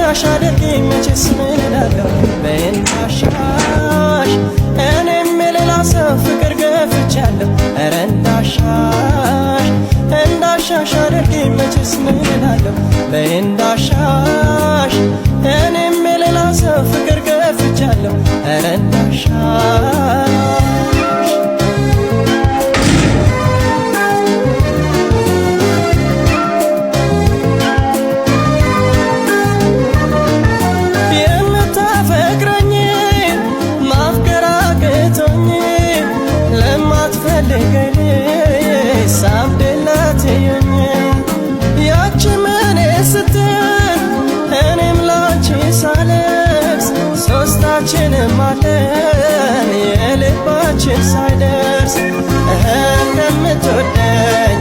እንዳሻሽ አድርጊኝ መቼስ ምን እላለሁ በእንዳሻሽ እኔም የሌላ ሰው ፍቅር ገፍቻለሁ ኧረ እንዳሻሽ አድርጊኝ መቼስ ምን እላለሁ በእንዳሻሽ እኔም የሌላ ሰው ፍቅር ገፍቻለሁ ኧረ እንዳሻሽ ያቺ ምን ስትል እኔም ላንቺ ሳለቅስ ሶስታችንም አለን የልባችን ሳይደርስ እንደምትወደኝ